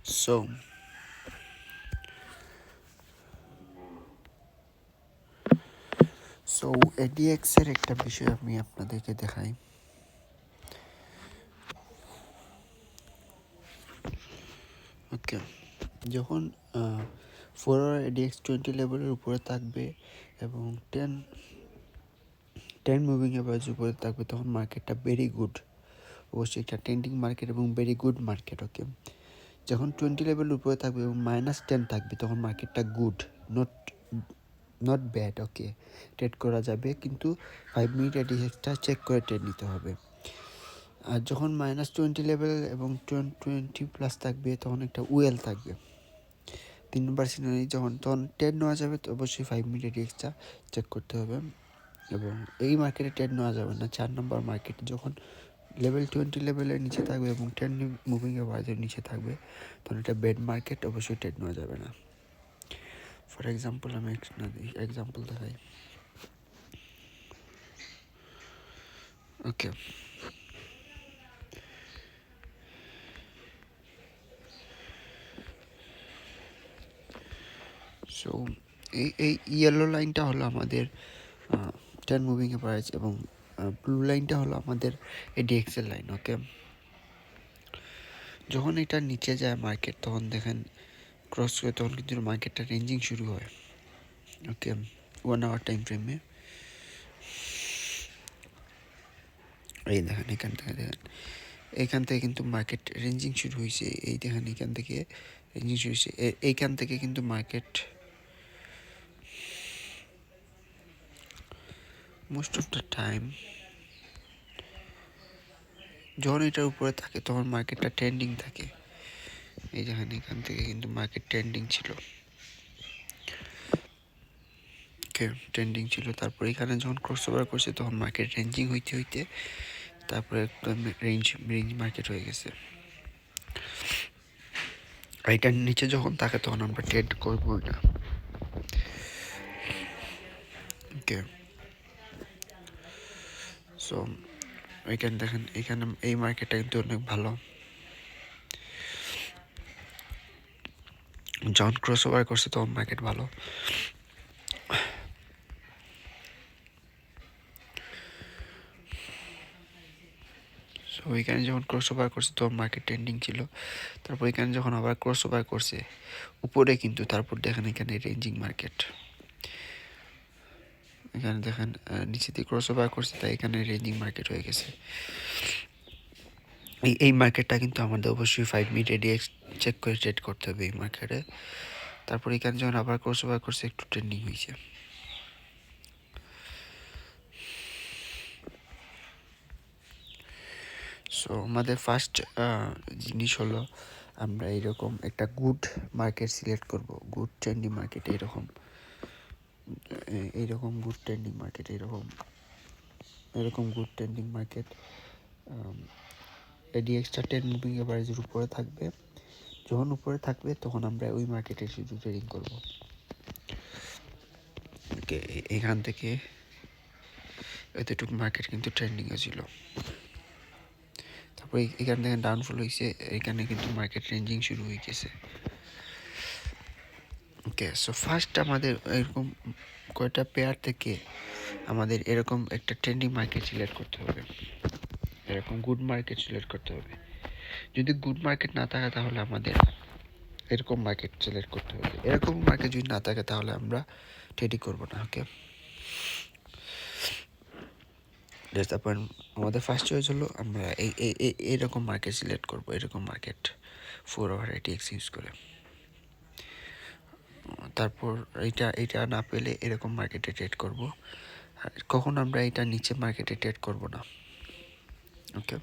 So so এডিএক্সের একটা বিষয় আমি আপনাদেরকে দেখাই। ওকে, যখন 4 এডিএক্স 20 লেভেলের উপরে থাকবে এবং 10 মুভিং অ্যাভারেজ উপরে থাকবে, তখন মার্কেটটা ভেরি গুড, অবশ্যই একটা ট্রেন্ডিং মার্কেট এবং ভেরি গুড মার্কেট। ওকে, যখন 20 লেভেলের উপরে থাকবে এবং -10 থাকবে, তখন মার্কেটটা good, not not bad. Okay, trade করা যাবে, কিন্তু 5 মিনিট এডিএক্সটা চেক করে ট্রেড নিতে হবে। আর যখন -20 লেভেল এবং 20 প্লাস থাকবে, তখন একটা ওয়েল থাকবে। 3 নম্বর সিনারি তখন ট্রেড নেওয়া যাবে, তো অবশ্যই 5 মিনিট এডিএক্সটা চেক করতে হবে। এবং এই মার্কেটে ট্রেড নেওয়া যাবে না 4 নম্বর মার্কেট, যখন লেভেল 20 লেভেলের নিচে থাকবে এবং 10 মুভিং অ্যাভারেজের নিচে থাকবে, তখন এটা বেড মার্কেট, অবশ্যই ট্রেড নেওয়া যাবে না। ফর এক্সাম্পল আমি এক্সাম্পল দেখাই। ওকে, সো এই ইয়েলো লাইনটা হলো আমাদের 10 মুভিং অ্যাভারেজ এবং ব্লু লাইনটা হলো আমাদের এডিএক্সের লাইন। ওকে, যখন এটা নিচে যায় মার্কেট, তখন দেখেন ক্রস করে, তখন কিন্তু মার্কেটটা রেঞ্জিং শুরু হয়। ওকে, 1 আওয়ার টাইম ফ্রেমে এই দেখেন, এখান থেকে কিন্তু মার্কেট রেঞ্জিং শুরু হয়েছে। এই দেখেন, এখান থেকে রেঞ্জিং শুরু হয়েছে, এইখান থেকে কিন্তু market most of the time যখন এটার উপরে থাকে, তখন মার্কেটটা ট্রেন্ডিং থাকে। এই দেখেন, এখান থেকে কিন্তু মার্কেট ট্রেন্ডিং ছিল। ওকে, ট্রেন্ডিং ছিল, তারপর এখানে যখন ক্রস ওভার করছে, তখন মার্কেট রেঞ্জিং হইতে তারপরে একদম রেঞ্জ মার্কেট হয়ে গেছে। এটার নিচে যখন থাকে, তখন আমরা ট্রেড করবো না। ওকে, সো এখানে দেখেন, এখানে এই মার্কেটটা কিন্তু অনেক ভালো। যখন ক্রস ওভার করছে, তখন মার্কেট ভালো। সো এখানে যখন ক্রস ওভার করছে, তখন মার্কেট ট্রেন্ডিং ছিল। তারপর এখানে যখন আবার ক্রস ওভার করছে উপরে, কিন্তু তারপর দেখেন এখানে রেঞ্জিং মার্কেট। এখানে দেখেন নিচে দিয়ে ক্রস ওভার করছে, তাই এখানে রেঞ্জিং মার্কেট হয়ে গেছে। এই মার্কেটটা কিন্তু আমাদের অবশ্যই 5 মিনিট এডিএক্স চেক করে ট্রেড করতে হবে এই মার্কেটে। তারপর এখানে যখন আবার ক্রস ওভার করছে, একটু ট্রেন্ডিং হয়েছে। সো আমাদের ফার্স্ট জিনিস হলো, আমরা এইরকম একটা গুড মার্কেট সিলেক্ট করব, গুড ট্রেন্ডিং মার্কেট, এইরকম গুড ট্রেন্ডিং মার্কেট, এরকম গুড ট্রেন্ডিং মার্কেট এডিএক্সটা 10 মুভিং অ্যাভারেজের উপরে থাকবে। যখন উপরে থাকবে, তখন আমরা ওই মার্কেটে শুধু ট্রেডিং করব। ওকে, এখান থেকে এতটুকু মার্কেট কিন্তু ট্রেন্ডিংয়ে ছিল। তারপরে এখান থেকে ডাউনফল হয়েছে, এখানে কিন্তু মার্কেট রেঞ্জিং শুরু হয়ে গেছে। ওকে, সো ফার্স্ট আমাদের এরকম কয়টা পেয়ার থেকে আমাদের এরকম একটা ট্রেন্ডিং মার্কেট সিলেক্ট করতে হবে, এরকম গুড মার্কেট সিলেক্ট করতে হবে। যদি গুড মার্কেট না থাকে, তাহলে আমাদের এরকম মার্কেট সিলেক্ট করতে হবে। এরকম মার্কেট যদি না থাকে, তাহলে আমরা ট্রেডিং করবো না। ওকে, তারপর আমাদের ফার্স্ট চয়েস হলো, আমরা এইরকম মার্কেট সিলেক্ট করবো, এরকম মার্কেট 4 আওয়ার এটিএক্স ইউজ করে। তারপর এইটা না পেলে এরকম মার্কেটে ট্রেড করব। কখন আমরা এটা নিচে মার্কেটে ট্রেড করব না। ওকে।